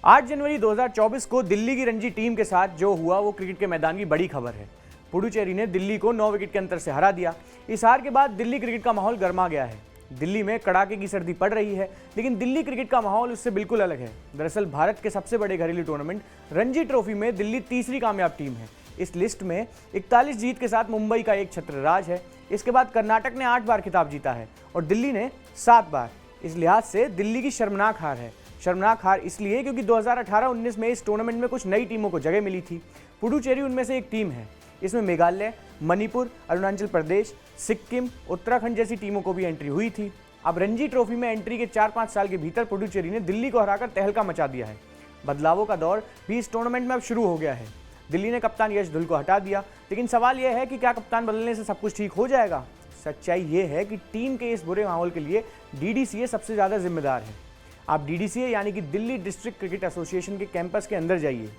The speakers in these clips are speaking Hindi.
8 जनवरी 2024 को दिल्ली की रणजी टीम के साथ जो हुआ वो क्रिकेट के मैदान की बड़ी खबर है। पुडुचेरी ने दिल्ली को 9 विकेट के अंतर से हरा दिया। इस हार के बाद दिल्ली क्रिकेट का माहौल गर्मा गया है। दिल्ली में कड़ाके की सर्दी पड़ रही है, लेकिन दिल्ली क्रिकेट का माहौल उससे बिल्कुल अलग है। दरअसल भारत के सबसे बड़े घरेलू टूर्नामेंट रणजी ट्रॉफी में दिल्ली तीसरी कामयाब टीम है। इस लिस्ट में 41 जीत के साथ मुंबई का एक छत्रराज है। इसके बाद कर्नाटक ने 8 बार खिताब जीता है और दिल्ली ने 7 बार। इस लिहाज से दिल्ली की शर्मनाक हार है। शर्मनाक हार इसलिए क्योंकि 2018-19 में इस टूर्नामेंट में कुछ नई टीमों को जगह मिली थी। पुडुचेरी उनमें से एक टीम है। इसमें मेघालय, मणिपुर, अरुणाचल प्रदेश, सिक्किम, उत्तराखंड जैसी टीमों को भी एंट्री हुई थी। अब रणजी ट्रॉफी में एंट्री के 4-5 साल के भीतर पुडुचेरी ने दिल्ली को हराकर तहलका मचा दिया है। बदलावों का दौर भी इस टूर्नामेंट में अब शुरू हो गया है। दिल्ली ने कप्तान यश धुल को हटा दिया, लेकिन सवाल यह है कि क्या कप्तान बदलने से सब कुछ ठीक हो जाएगा। सच्चाई ये है कि टीम के इस बुरे माहौल के लिए डीडीसीए सबसे ज़्यादा जिम्मेदार है। आप डीडीसीए यानी कि दिल्ली डिस्ट्रिक्ट क्रिकेट एसोसिएशन के कैंपस के अंदर जाइए।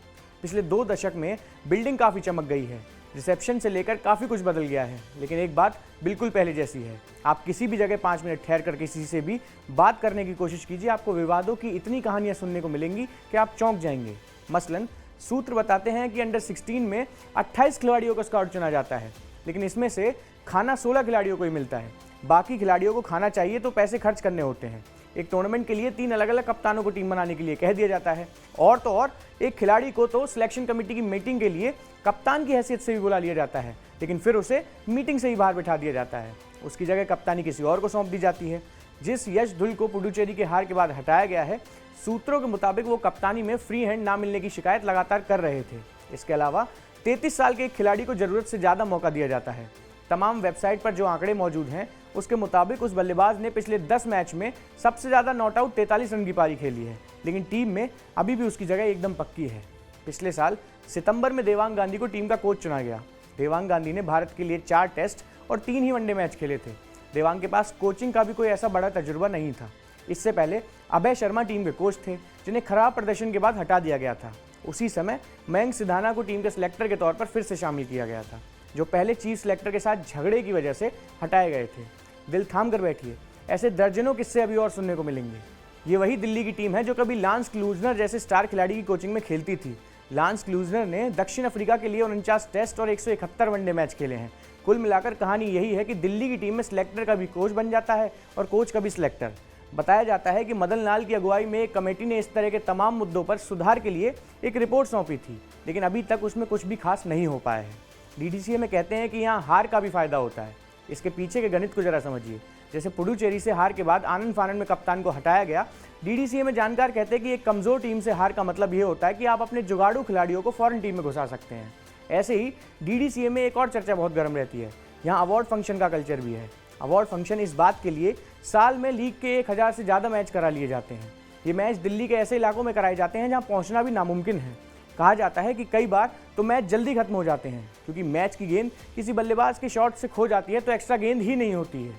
पिछले 2 दशक में बिल्डिंग काफ़ी चमक गई है। रिसेप्शन से लेकर काफ़ी कुछ बदल गया है, लेकिन एक बात बिल्कुल पहले जैसी है। आप किसी भी जगह 5 मिनट ठहर कर किसी से भी बात करने की कोशिश कीजिए, आपको विवादों की इतनी कहानियां सुनने को मिलेंगी कि आप चौंक जाएंगे। मसलन सूत्र बताते हैं कि अंडर 16 में 28 खिलाड़ियों को स्काउट चुना जाता है, लेकिन इसमें से खाना 16 खिलाड़ियों को ही मिलता है। बाकी खिलाड़ियों को खाना चाहिए तो पैसे खर्च करने होते हैं। एक टूर्नामेंट के लिए 3 अलग अलग कप्तानों को टीम बनाने के लिए कह दिया जाता है, और तो और एक खिलाड़ी को तो सिलेक्शन कमेटी की मीटिंग के लिए कप्तान की हैसियत से भी बुला लिया जाता है, लेकिन फिर उसे मीटिंग से ही बाहर बिठा दिया जाता है। उसकी जगह कप्तानी किसी और को सौंप दी जाती है। जिस यश धुल को पुडुचेरी के हार के बाद हटाया गया है, सूत्रों के मुताबिक वो कप्तानी में फ्री हैंड ना मिलने की शिकायत लगातार कर रहे थे। इसके अलावा 33 साल के एक खिलाड़ी को जरूरत से ज़्यादा मौका दिया जाता है। तमाम वेबसाइट पर जो आंकड़े मौजूद हैं उसके मुताबिक उस बल्लेबाज ने पिछले 10 मैच में सबसे ज़्यादा नॉट आउट 43 रन की पारी खेली है, लेकिन टीम में अभी भी उसकी जगह एकदम पक्की है। पिछले साल सितंबर में देवांग गांधी को टीम का कोच चुना गया। देवांग गांधी ने भारत के लिए 4 टेस्ट और 3 ही वनडे मैच खेले थे। देवांग के पास कोचिंग का भी कोई ऐसा बड़ा तजुर्बा नहीं था। इससे पहले अभय शर्मा टीम के कोच थे, जिन्हें खराब प्रदर्शन के बाद हटा दिया गया था। उसी समय मयंक सिधाना को टीम के सिलेक्टर के तौर पर फिर से शामिल किया गया था, जो पहले चीफ सिलेक्टर के साथ झगड़े की वजह से हटाए गए थे। दिल थाम कर बैठिए, ऐसे दर्जनों किस्से अभी और सुनने को मिलेंगे। ये वही दिल्ली की टीम है जो कभी लांस क्लूजनर जैसे स्टार खिलाड़ी की कोचिंग में खेलती थी। लांस क्लूजनर ने दक्षिण अफ्रीका के लिए 49 टेस्ट और 171 वनडे मैच खेले हैं। कुल मिलाकर कहानी यही है कि दिल्ली की टीम में सिलेक्टर कभी कोच बन जाता है और कोच कभी सिलेक्टर। बताया जाता है कि मदन लाल की अगुवाई में एक कमेटी ने इस तरह के तमाम मुद्दों पर सुधार के लिए एक रिपोर्ट सौंपी थी, लेकिन अभी तक उसमें कुछ भी खास नहीं हो पाया है। डीडीसीए में कहते हैं कि यहाँ हार का भी फायदा होता है। इसके पीछे के गणित को जरा समझिए। जैसे पुडुचेरी से हार के बाद आनंद फानंद में कप्तान को हटाया गया, डीडीसीए में जानकार कहते हैं कि एक कमजोर टीम से हार का मतलब ये होता है कि आप अपने जुगाड़ू खिलाड़ियों को फॉरेन टीम में घुसा सकते हैं। ऐसे ही डीडीसीए में एक और चर्चा बहुत गर्म रहती है। यहाँ अवार्ड फंक्शन का कल्चर भी है। अवार्ड फंक्शन इस बात के लिए साल में लीग के 1000 से ज़्यादा मैच करा लिए जाते हैं। ये मैच दिल्ली के ऐसे इलाकों में कराए जाते हैं जहाँ पहुँचना भी नामुमकिन है। कहा जाता है कि कई बार तो मैच जल्दी खत्म हो जाते हैं, क्योंकि मैच की गेंद किसी बल्लेबाज के शॉट से खो जाती है तो एक्स्ट्रा गेंद ही नहीं होती है।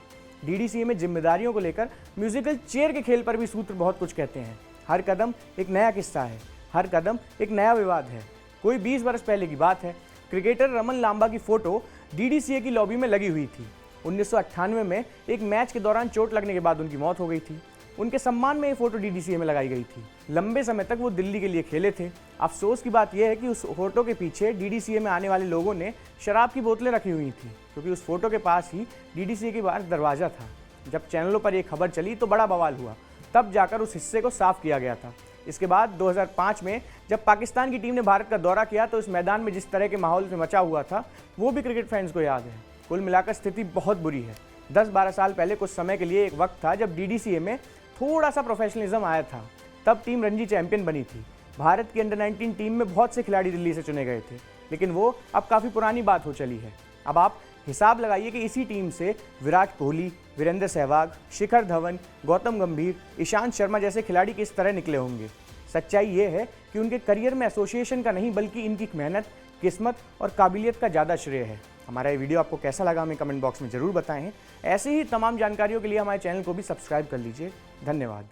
डीडीसीए में जिम्मेदारियों को लेकर म्यूजिकल चेयर के खेल पर भी सूत्र बहुत कुछ कहते हैं। हर कदम एक नया किस्सा है, हर कदम एक नया विवाद है। कोई 20 वर्ष पहले की बात है, क्रिकेटर रमन लांबा की फोटो डीडीसीए की लॉबी में लगी हुई थी। 1998 में एक मैच के दौरान चोट लगने के बाद उनकी मौत हो गई थी। उनके सम्मान में ये फोटो डीडीसीए में लगाई गई थी। लंबे समय तक वो दिल्ली के लिए खेले थे। अफसोस की बात यह है कि उस फोटो के पीछे डीडीसीए में आने वाले लोगों ने शराब की बोतलें रखी हुई थी, क्योंकि उस फोटो के पास ही डीडीसीए के बाहर दरवाज़ा था। जब चैनलों पर यह खबर चली तो बड़ा बवाल हुआ, तब जाकर उस हिस्से को साफ किया गया था। इसके बाद 2005 में जब पाकिस्तान की टीम ने भारत का दौरा किया तो इस मैदान में जिस तरह के माहौल से मचा हुआ था वो भी क्रिकेट फैंस को याद है। कुल मिलाकर स्थिति बहुत बुरी है। 10-12 साल पहले कुछ समय के लिए एक वक्त था जब डीडीसीए में थोड़ा सा प्रोफेशनलिज्म आया था। तब टीम रणजी चैंपियन बनी थी। भारत की अंडर 19 टीम में बहुत से खिलाड़ी दिल्ली से चुने गए थे, लेकिन वो अब काफ़ी पुरानी बात हो चली है। अब आप हिसाब लगाइए कि इसी टीम से विराट कोहली, वीरेंद्र सहवाग, शिखर धवन, गौतम गंभीर, ईशांत शर्मा जैसे खिलाड़ी किस तरह निकले होंगे। सच्चाई ये है कि उनके करियर में एसोसिएशन का नहीं, बल्कि इनकी मेहनत, किस्मत और काबिलियत का ज़्यादा श्रेय है। हमारा ये वीडियो आपको कैसा लगा हमें कमेंट बॉक्स में ज़रूर बताएं। ऐसे ही तमाम जानकारियों के लिए हमारे चैनल को भी सब्सक्राइब कर लीजिए। धन्यवाद।